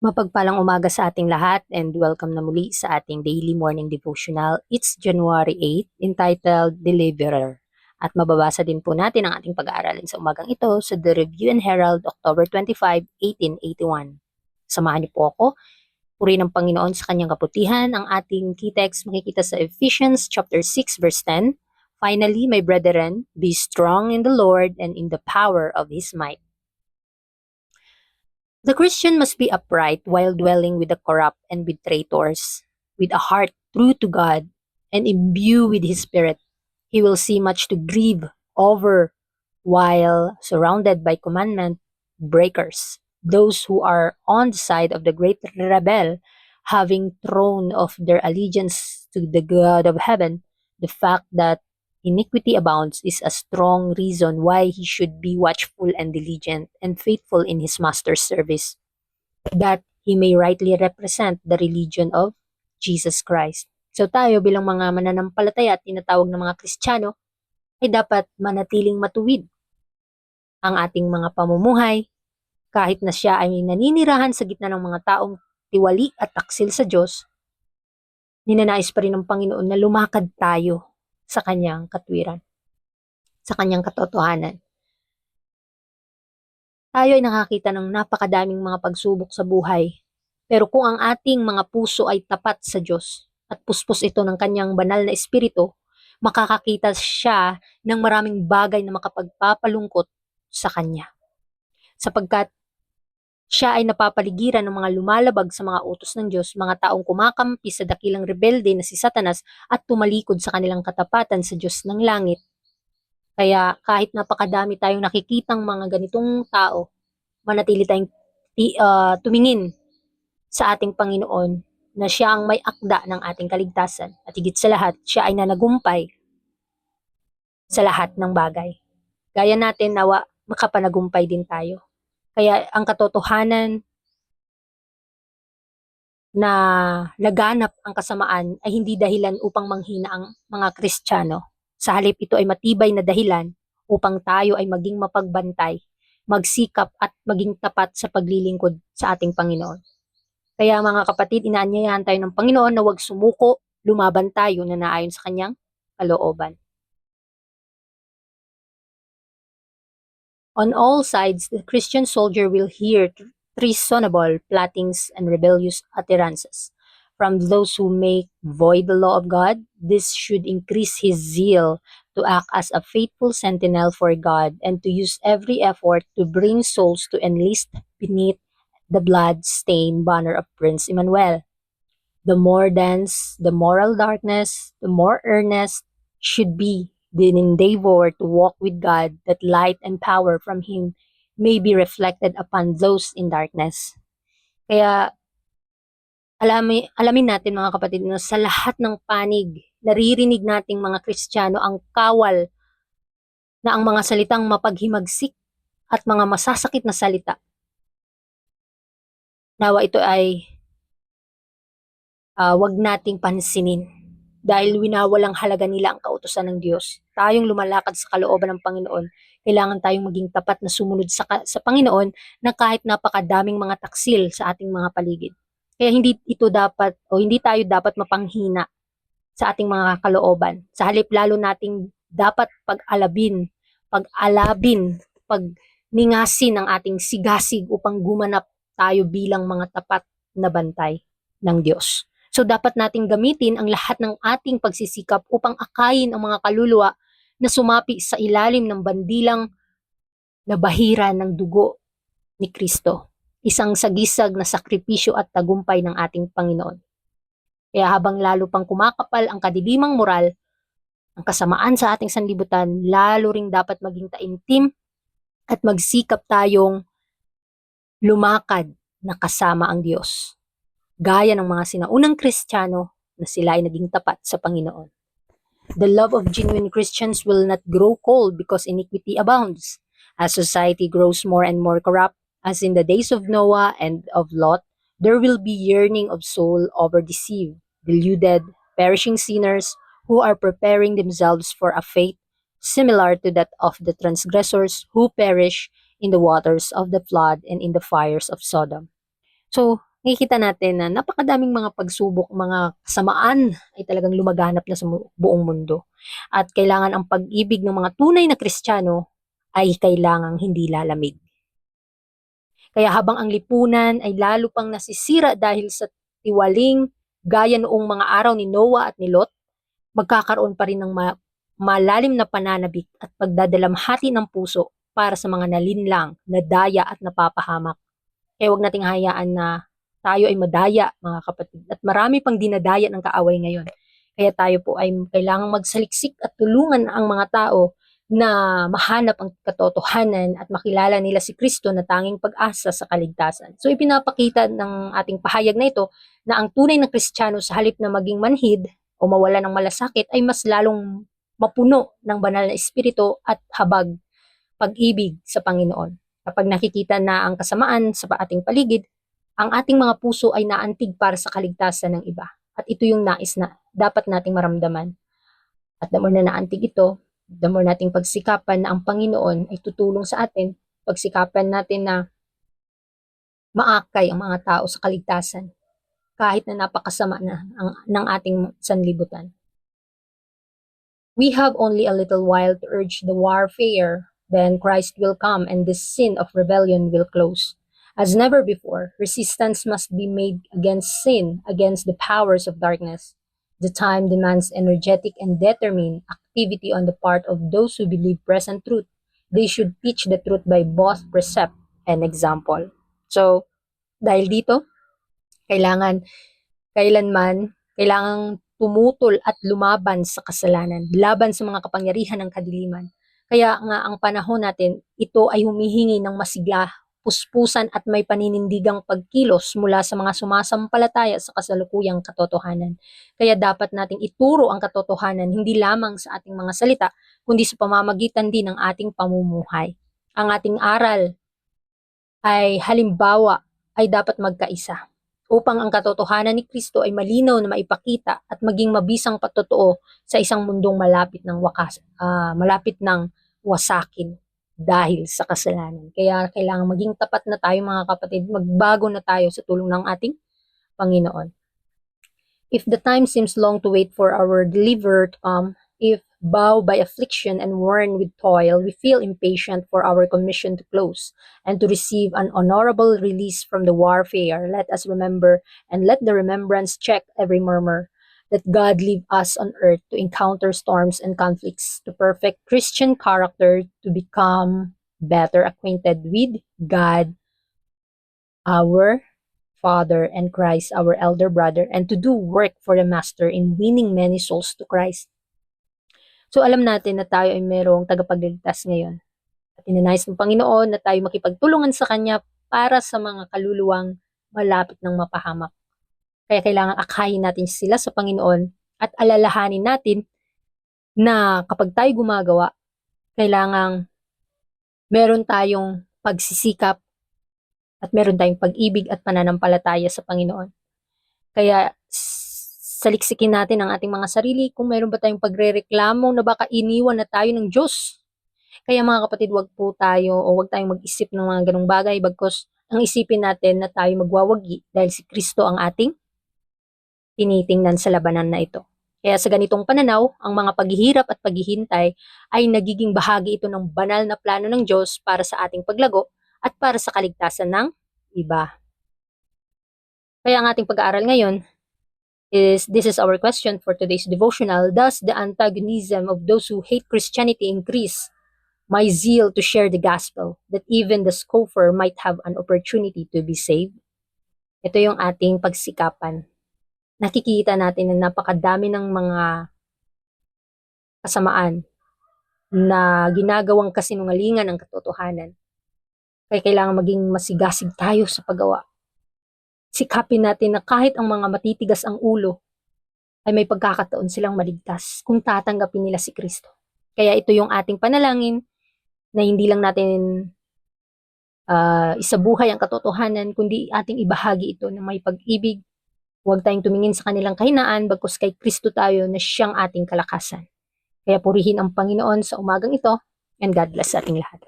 Mapagpalang umaga sa ating lahat and welcome na muli sa ating daily morning devotional. It's January 8, entitled Deliverer. At mababasa din po natin ang ating pag-aaralin sa umagang ito sa The Review and Herald, October 25, 1881. Samahan niyo po ako. Purihin ng Panginoon sa kanyang kaputihan. Ang ating key text makikita sa Ephesians chapter 6 verse 10. Finally, my brethren, be strong in the Lord and in the power of His might. The Christian must be upright while dwelling with the corrupt and with traitors, with a heart true to God and imbued with His Spirit. He will see much to grieve over while surrounded by commandment breakers, those who are on the side of the great rebel, having thrown off their allegiance to the God of heaven. The fact that iniquity abounds is a strong reason why he should be watchful and diligent and faithful in his master's service, that he may rightly represent the religion of Jesus Christ. So tayo bilang mga mananampalataya at tinatawag na mga Kristiyano ay dapat manatiling matuwid ang ating mga pamumuhay kahit na siya ay naninirahan sa gitna ng mga taong tiwali at taksil sa Diyos. Ninanais pa rin ng Panginoon na lumakad tayo sa kanyang katwiran, sa kanyang katotohanan. Tayo ay nakakita ng napakadaming mga pagsubok sa buhay. Pero kung ang ating mga puso ay tapat sa Diyos at puspos ito ng kanyang banal na espiritu, makakakita siya ng maraming bagay na makapagpapalungkot sa kanya. Sapagkat siya ay napapaligiran ng mga lumalabag sa mga utos ng Diyos, mga taong kumakampi sa dakilang rebelde na si Satanas at tumalikod sa kanilang katapatan sa Diyos ng langit. Kaya kahit napakadami tayong nakikitang mga ganitong tao, manatili tayong tumingin sa ating Panginoon na siya ang may akda ng ating kaligtasan. At higit sa lahat, siya ay nanagumpay sa lahat ng bagay. Gaya natin, nawa makapanagumpay din tayo. Kaya ang katotohanan na laganap ang kasamaan ay hindi dahilan upang manghina ang mga Kristiyano. Sa halip ito ay matibay na dahilan upang tayo ay maging mapagbantay, magsikap at maging tapat sa paglilingkod sa ating Panginoon. Kaya mga kapatid, inaanyayahan tayo ng Panginoon na huwag sumuko, lumaban tayo na naayon sa kanyang kalooban. On all sides, the Christian soldier will hear treasonable plottings and rebellious utterances from those who make void the law of God. This should increase his zeal to act as a faithful sentinel for God and to use every effort to bring souls to enlist beneath the blood-stained banner of Prince Emmanuel. The more dense the moral darkness, the more earnest should be the endeavor to walk with God, that light and power from Him may be reflected upon those in darkness. Kaya alamin natin mga kapatid na sa lahat ng panig, naririnig nating mga Kristiyano ang kawal na ang mga salitang mapaghimagsik at mga masasakit na salita. Nawa ito ay wag nating pansinin dahil winawalang halaga nila ang kautusan ng Diyos. Tayong lumalakad sa kalooban ng Panginoon, kailangan tayong maging tapat na sumunod sa Panginoon na kahit napakadaming mga taksil sa ating mga paligid. Kaya hindi tayo dapat mapanghina sa ating mga kalooban. Sa halip lalo nating dapat pag-alabin, pagningasin ang ating sigasig upang gumanap tayo bilang mga tapat na bantay ng Diyos. So dapat nating gamitin ang lahat ng ating pagsisikap upang akayin ang mga kaluluwa na sumapi sa ilalim ng bandilang na bahira ng dugo ni Kristo. Isang sagisag na sakripisyo at tagumpay ng ating Panginoon. Kaya habang lalo pang kumakapal ang kadidimang moral, ang kasamaan sa ating sanlibutan, lalo ring dapat maging taimtim at magsikap tayong lumakad na kasama ang Diyos. Gaya ng mga sinaunang Kristiyano na sila ay naging tapat sa Panginoon. The love of genuine Christians will not grow cold because iniquity abounds. As society grows more and more corrupt, as in the days of Noah and of Lot, there will be yearning of soul over deceived, deluded, perishing sinners who are preparing themselves for a fate similar to that of the transgressors who perish in the waters of the flood and in the fires of Sodom. So, nakikita natin na napakadaming mga pagsubok, mga kasamaan ay talagang lumaganap na sa buong mundo. At kailangan ang pag-ibig ng mga tunay na Kristiyano ay kailangang hindi lalamig. Kaya habang ang lipunan ay lalo pang nasisira dahil sa tiwaling gaya noong mga araw ni Noah at ni Lot, magkakaroon pa rin ng malalim na pananabik at pagdadalamhati ng puso para sa mga nalinlang, nadaya at napapahamak. Kaya huwag nating hayaan na tayo ay madaya, mga kapatid. At marami pang dinadaya ng kaaway ngayon. Kaya tayo po ay kailangang magsaliksik at tulungan ang mga tao na mahanap ang katotohanan at makilala nila si Kristo na tanging pag-asa sa kaligtasan. So ipinapakita ng ating pahayag na ito na ang tunay na Kristiyano sa halip na maging manhid o mawala ng malasakit ay mas lalong mapuno ng banal na espiritu at habag pag-ibig sa Panginoon. Kapag nakikita na ang kasamaan sa ating paligid, ang ating mga puso ay naantig para sa kaligtasan ng iba. At ito yung nais na dapat nating maramdaman. At the more na naantig ito, the more nating pagsikapan na ang Panginoon ay tutulong sa atin, pagsikapan natin na maakay ang mga tao sa kaligtasan, kahit na napakasama na ng ating sanlibutan. We have only a little while to urge the warfare, then Christ will come and this sin of rebellion will close. As never before, resistance must be made against sin, against the powers of darkness. The time demands energetic and determined activity on the part of those who believe present truth. They should teach the truth by both precept and example. So, dahil dito, kailangan kailangang tumutol at lumaban sa kasalanan, laban sa mga kapangyarihan ng kadiliman. Kaya nga ang panahon natin, ito ay humihingi ng masigla, puspusan at may paninindigang pagkilos mula sa mga sumasampalataya sa kasalukuyang katotohanan. Kaya dapat nating ituro ang katotohanan hindi lamang sa ating mga salita, kundi sa pamamagitan din ng ating pamumuhay. Ang ating aral ay halimbawa ay dapat magkaisa upang ang katotohanan ni Kristo ay malinaw na maipakita at maging mabisang patotoo sa isang mundong malapit ng wasakin dahil sa kasalanan. Kaya kailangan maging tapat na tayo, mga kapatid, magbago na tayo sa tulong ng ating Panginoon. If the time seems long to wait for our deliverer to come, if bowed by affliction and worn with toil, we feel impatient for our commission to close and to receive an honorable release from the warfare, let us remember and let the remembrance check every murmur that God leave us on earth to encounter storms and conflicts, to perfect Christian character, to become better acquainted with God, our Father, and Christ, our elder brother, and to do work for the Master in winning many souls to Christ. So alam natin na tayo ay merong tagapagligtas ngayon. At inanais ng Panginoon na tayo makipagtulungan sa Kanya para sa mga kaluluwang malapit ng mapahamak. Kaya kailangan akayin natin sila sa Panginoon at alalahanin natin na kapag tayo gumagawa, kailangang meron tayong pagsisikap at meron tayong pag-ibig at pananampalataya sa Panginoon. Kaya saliksikin natin ang ating mga sarili kung meron ba tayong pagrereklamo na baka iniwan na tayo ng Diyos. Kaya mga kapatid, wag tayong mag-isip ng mga ganong bagay bagkus ang isipin natin na tayo magwawagi dahil si Kristo ang ating tinitingnan sa labanan na ito. Kaya sa ganitong pananaw, ang mga paghihirap at paghihintay ay nagiging bahagi ito ng banal na plano ng Diyos para sa ating paglago at para sa kaligtasan ng iba. Kaya ang ating pag-aaral ngayon this is our question for today's devotional. Does the antagonism of those who hate Christianity increase my zeal to share the gospel, that even the scoffer might have an opportunity to be saved? Ito yung ating pagsikapan. Nakikita natin na napakadami ng mga kasamaan na ginagawang kasinungalingan ng katotohanan. Kaya kailangan maging masigasig tayo sa paggawa. Sikapin natin na kahit ang mga matitigas ang ulo, ay may pagkakataon silang maligtas kung tatanggapin nila si Kristo. Kaya ito yung ating panalangin na hindi lang natin isabuhay ang katotohanan, kundi ating ibahagi ito na may pag-ibig. Huwag tayong tumingin sa kanilang kahinaan, bagkus kay Kristo tayo na siyang ating kalakasan. Kaya purihin ang Panginoon sa umagang ito, and God bless sa ating lahat.